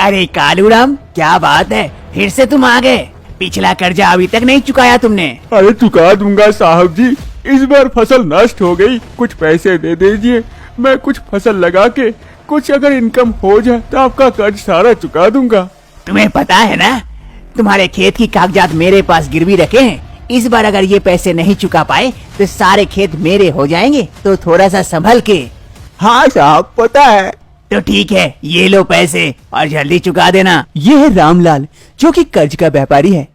अरे कालूराम, क्या बात है, फिर से तुम आ गए? पिछला कर्जा अभी तक नहीं चुकाया तुमने? अरे चुका दूंगा साहब जी, इस बार फसल नष्ट हो गई, कुछ पैसे दे दीजिए। मैं कुछ फसल लगा के कुछ अगर इनकम हो जाए तो आपका कर्ज सारा चुका दूंगा। तुम्हें पता है ना, तुम्हारे खेत की कागजात मेरे पास गिरवी रखे हैं। इस बार अगर ये पैसे नहीं चुका पाए तो सारे खेत मेरे हो जाएंगे, तो थोड़ा सा संभल के। हाँ साहब, पता है। तो ठीक है, ये लो पैसे और जल्दी चुका देना। ये है रामलाल, जो कि कर्ज का व्यापारी है।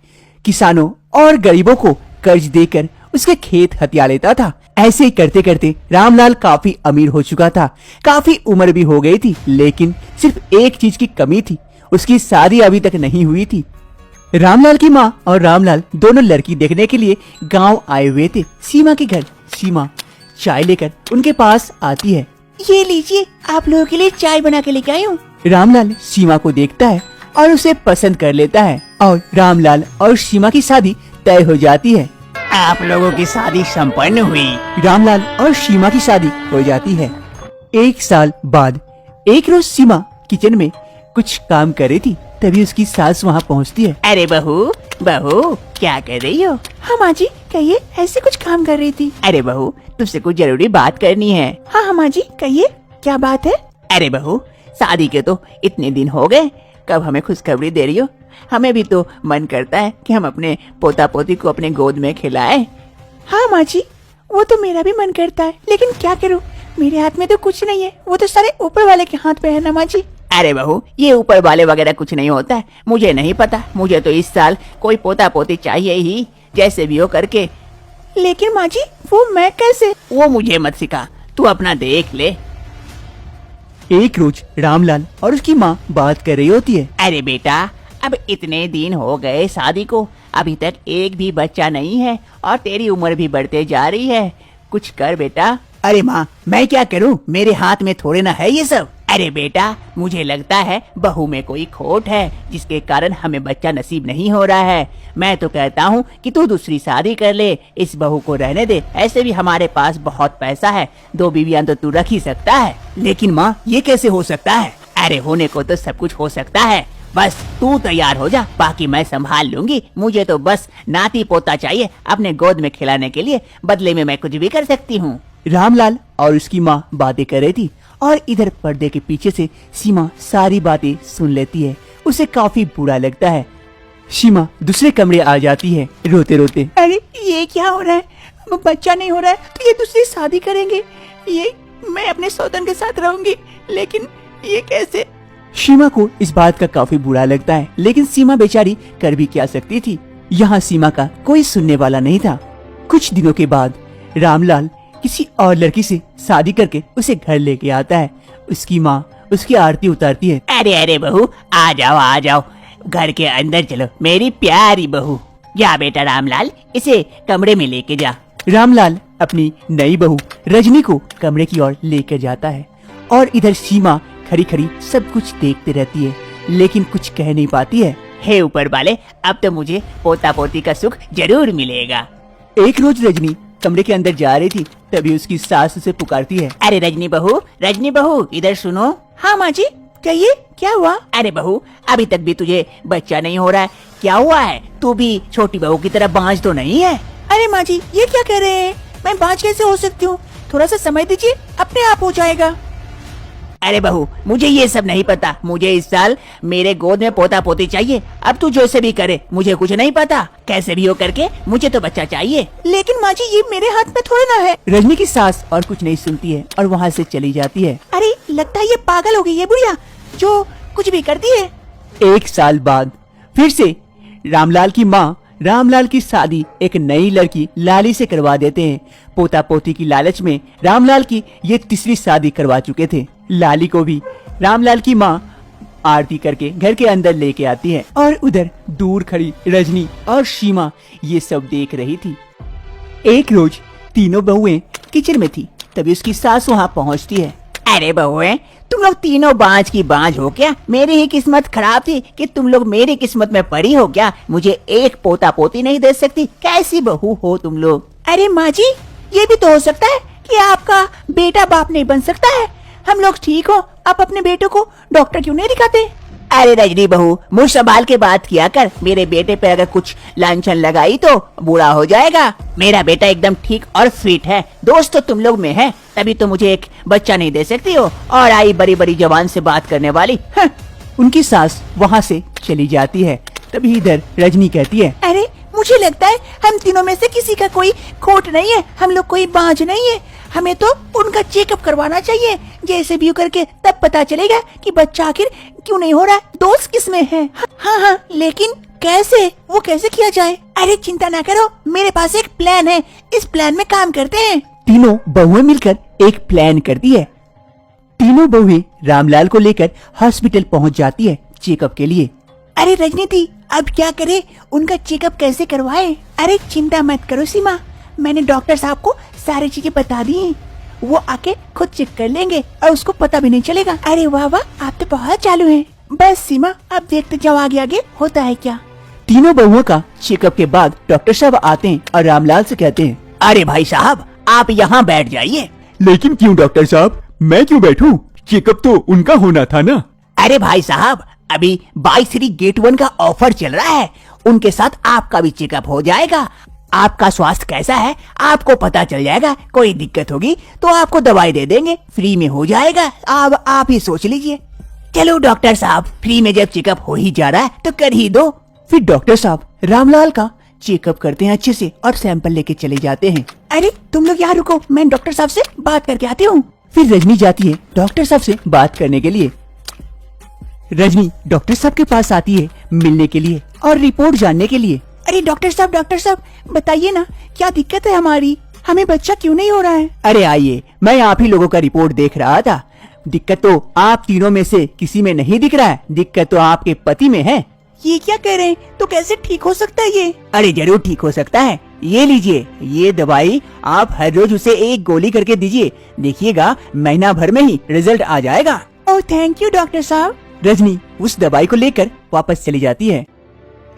किसानों और गरीबों को कर्ज देकर उसके खेत हथिया लेता था। ऐसे ही करते करते रामलाल काफी अमीर हो चुका था। काफी उम्र भी हो गई थी, लेकिन सिर्फ एक चीज की कमी थी, उसकी शादी अभी तक नहीं हुई थी। रामलाल की माँ और रामलाल दोनों लड़की देखने के लिए गांव आए हुए थे सीमा के घर। सीमा चाय लेकर उनके पास आती है। ये लीजिए, आप लोगों के लिए चाय बना के लेके आई हूँ। रामलाल सीमा को देखता है और उसे पसंद कर लेता है और रामलाल और सीमा की शादी तय हो जाती है। आप लोगों की शादी संपन्न हुई। रामलाल और सीमा की शादी हो जाती है। एक साल बाद एक रोज सीमा किचन में कुछ काम कर रही थी, तभी उसकी सास वहाँ पहुँचती है। अरे बहू, बहू क्या कर रही हो? हाँ माँ जी, कहिए, ऐसे कुछ काम कर रही थी। अरे बहू, तुझसे कुछ जरूरी बात करनी है। हाँ माँ जी, कहिए, क्या बात है? अरे बहू, शादी के तो इतने दिन हो गए, कब हमें खुशखबरी दे रही हो? हमें भी तो मन करता है कि हम अपने पोता पोती को अपने गोद में खिलाएं। हाँ माँ जी, वो तो मेरा भी मन करता है, लेकिन क्या करूँ, मेरे हाथ में तो कुछ नहीं है, वो तो सारे ऊपर वाले के हाथ पे है ना माँ जी। अरे बहू, ये ऊपर वाले वगैरह कुछ नहीं होता है, मुझे नहीं पता। मुझे तो इस साल कोई पोता पोती चाहिए ही, जैसे भी हो करके। लेकिन माँ जी, वो मैं कैसे? वो मुझे मत सिखा, तू अपना देख ले। एक रोज रामलाल और उसकी माँ बात कर रही होती है। अरे बेटा, अब इतने दिन हो गए शादी को, अभी तक एक भी बच्चा नहीं है और तेरी उम्र भी बढ़ते जा रही है, कुछ कर बेटा। अरे माँ, मैं क्या करूँ, मेरे हाथ में थोड़े ना है ये सब। अरे बेटा, मुझे लगता है बहू में कोई खोट है, जिसके कारण हमें बच्चा नसीब नहीं हो रहा है। मैं तो कहता हूँ कि तू दूसरी शादी कर ले, इस बहू को रहने दे। ऐसे भी हमारे पास बहुत पैसा है, 2 बीवियां तो तू रख ही सकता है। लेकिन माँ, ये कैसे हो सकता है? अरे होने को तो सब कुछ हो सकता है, बस तू तैयार हो जा, बाकी मैं संभाल लूंगी। मुझे तो बस नाती पोता चाहिए अपने गोद में खिलाने के लिए, बदले में मैं कुछ भी कर सकती हूँ। रामलाल और उसकी माँ बातें कर रही थी और इधर पर्दे के पीछे से सीमा सारी बातें सुन लेती है। उसे काफी बुरा लगता है। सीमा दूसरे कमरे आ जाती है रोते रोते। अरे ये क्या हो रहा है, वो बच्चा नहीं हो रहा है तो ये दूसरी शादी करेंगे, ये मैं अपने सौतन के साथ रहूंगी, लेकिन ये कैसे? सीमा को इस बात का काफी बुरा लगता है, लेकिन सीमा बेचारी कर भी क्या सकती थी। यहाँ सीमा का कोई सुनने वाला नहीं था। कुछ दिनों के बाद रामलाल किसी और लड़की से शादी करके उसे घर लेके आता है। उसकी माँ उसकी आरती उतारती है। अरे अरे बहू, आ जाओ आ जाओ, घर के अंदर चलो मेरी प्यारी बहू। जा बेटा रामलाल, इसे कमरे में लेके जा। रामलाल अपनी नई बहू रजनी को कमरे की ओर लेकर जाता है और इधर सीमा खड़ी खड़ी सब कुछ देखते रहती है, लेकिन कुछ कह नहीं पाती है। हे ऊपर वाले, अब तो मुझे पोता पोती का सुख जरूर मिलेगा। एक रोज रजनी कमरे के अंदर जा रही थी, तभी उसकी सास उसे पुकारती है। अरे रजनी बहू, इधर सुनो। हाँ माँ जी, कहिए, क्या हुआ? अरे बहू, अभी तक भी तुझे बच्चा नहीं हो रहा है, क्या हुआ है? तू भी छोटी बहू की तरह बांझ तो नहीं है? अरे माँ जी, ये क्या कह रहे हैं, मैं बाँझ कैसे हो सकती हूँ? थोड़ा सा समय दीजिए, अपने आप हो जाएगा। अरे बहू, मुझे ये सब नहीं पता, मुझे इस साल मेरे गोद में पोता पोती चाहिए। अब तू जैसे भी करे, मुझे कुछ नहीं पता, कैसे भी हो करके मुझे तो बच्चा चाहिए। लेकिन माँ जी, ये मेरे हाथ में थोड़ी ना है। रजनी की सास और कुछ नहीं सुनती है और वहाँ से चली जाती है। अरे लगता है ये पागल हो गई है बुढ़िया, जो कुछ भी करती है। एक साल बाद फिर से रामलाल की माँ रामलाल की शादी एक नई लड़की लाली से करवा देते हैं। पोता पोती की लालच में रामलाल की ये तीसरी शादी करवा चुके थे। लाली को भी रामलाल की माँ आरती करके घर के अंदर लेके आती है और उधर दूर खड़ी रजनी और सीमा ये सब देख रही थी। एक रोज तीनों बहुएं किचन में थी, तभी उसकी सास वहाँ पहुँचती है। अरे बहुएं, तुम लोग तीनों बांझ की बांझ हो क्या? मेरी ही किस्मत खराब थी कि तुम लोग मेरी किस्मत में पड़ी हो क्या? मुझे एक पोता पोती नहीं दे सकती, कैसी बहू हो तुम लोग? अरे माँ जी, ये भी तो हो सकता है कि आपका बेटा बाप नहीं बन सकता है। हम लोग ठीक हो, आप अपने बेटों को डॉक्टर क्यों नहीं दिखाते? अरे रजनी बहू, मुंह संभाल के बात किया कर। मेरे बेटे पे अगर कुछ लांछन लगाई तो बुरा हो जाएगा। मेरा बेटा एकदम ठीक और फिट है। दोस्त तो तुम लोग में है, तभी तो मुझे एक बच्चा नहीं दे सकती हो। और आई बड़ी बड़ी जबान से बात करने वाली। उनकी सास वहाँ से चली जाती है। तभी इधर रजनी कहती है, अरे मुझे लगता है हम तीनों में से किसी का कोई खोट नहीं है, हम लोग कोई बांझ नहीं है। हमें तो उनका चेकअप करवाना चाहिए, जैसे भी करके तब पता चलेगा कि बच्चा आखिर क्यों नहीं हो रहा है, दोस्त किसमें है। हाँ, लेकिन कैसे, वो कैसे किया जाए? अरे चिंता ना करो, मेरे पास एक प्लान है, इस प्लान में काम करते हैं। तीनों बहुएं मिलकर एक प्लान करती है। तीनों बहुएं रामलाल को लेकर हॉस्पिटल पहुंच जाती है चेकअप के लिए। अरे रजनी दी, अब क्या करे, उनका चेकअप कैसे करवाए? अरे चिंता मत करो सीमा, मैंने डॉक्टर साहब को सारी चीजें बता दी हैं। वो आके खुद चेक कर लेंगे और उसको पता भी नहीं चलेगा। अरे वाह वाह, आप तो बहुत चालू हैं। बस सीमा, अब देखते जाओ आगे आगे होता है क्या। तीनों बहुओं का चेकअप के बाद डॉक्टर साहब आते हैं और रामलाल से कहते हैं, अरे भाई साहब, आप यहाँ बैठ जाइए। लेकिन क्यों डॉक्टर साहब, मैं क्यों बैठूं? चेकअप तो उनका होना था ना। अरे भाई साहब, अभी बाई श्री गेट 1 का ऑफर चल रहा है, उनके साथ आपका भी चेकअप हो जाएगा। आपका स्वास्थ्य कैसा है आपको पता चल जाएगा। कोई दिक्कत होगी तो आपको दवाई दे देंगे, फ्री में हो जाएगा। अब आप ही सोच लीजिए। चलो डॉक्टर साहब, फ्री में जब चेकअप हो ही जा रहा है तो कर ही दो। फिर डॉक्टर साहब रामलाल का चेकअप करते हैं अच्छे से और सैंपल लेके चले जाते हैं। अरे तुम लोग यहाँ रुको, मैं डॉक्टर साहब से बात करके आती हूँ। फिर रजनी जाती है डॉक्टर साहब से बात करने के लिए। रजनी डॉक्टर साहब के पास आती है मिलने के लिए और रिपोर्ट जानने के लिए। अरे डॉक्टर साहब बताइए ना, क्या दिक्कत है हमारी, हमें बच्चा क्यों नहीं हो रहा है? अरे आइए, मैं आप ही लोगों का रिपोर्ट देख रहा था। दिक्कत तो आप तीनों में से किसी में नहीं दिख रहा है, दिक्कत तो आपके पति में है। ये क्या कह रहे हैं, तो कैसे ठीक हो सकता है ये? अरे जरूर ठीक हो सकता है। ये लीजिए, ये दवाई आप हर रोज उसे एक गोली करके दीजिए, देखिएगा महीना भर में ही रिजल्ट आ जाएगा। ओह थैंक यू डॉक्टर साहब। रजनी उस दवाई को लेकर वापस चली जाती है।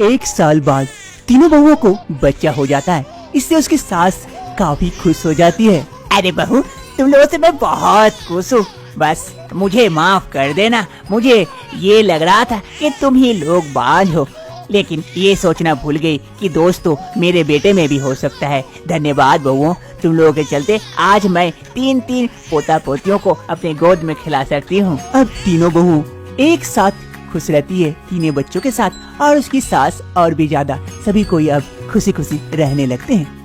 1 साल बाद तीनों बहुओं को बच्चा हो जाता है। इससे उसकी सास काफी खुश हो जाती है। अरे बहू, तुम लोगों से मैं बहुत खुश हूँ। बस मुझे माफ कर देना, मुझे ये लग रहा था कि तुम ही लोग बाज हो, लेकिन ये सोचना भूल गई कि दोस्त तो मेरे बेटे में भी हो सकता है। धन्यवाद बहुओं, तुम लोगों के चलते आज मैं 3 पोता पोतियों को अपने गोद में खिला सकती हूँ। अब तीनों बहू एक साथ खुश रहती है तीनों बच्चों के साथ, और उसकी सास और भी ज्यादा। सभी कोई अब खुशी खुशी रहने लगते हैं।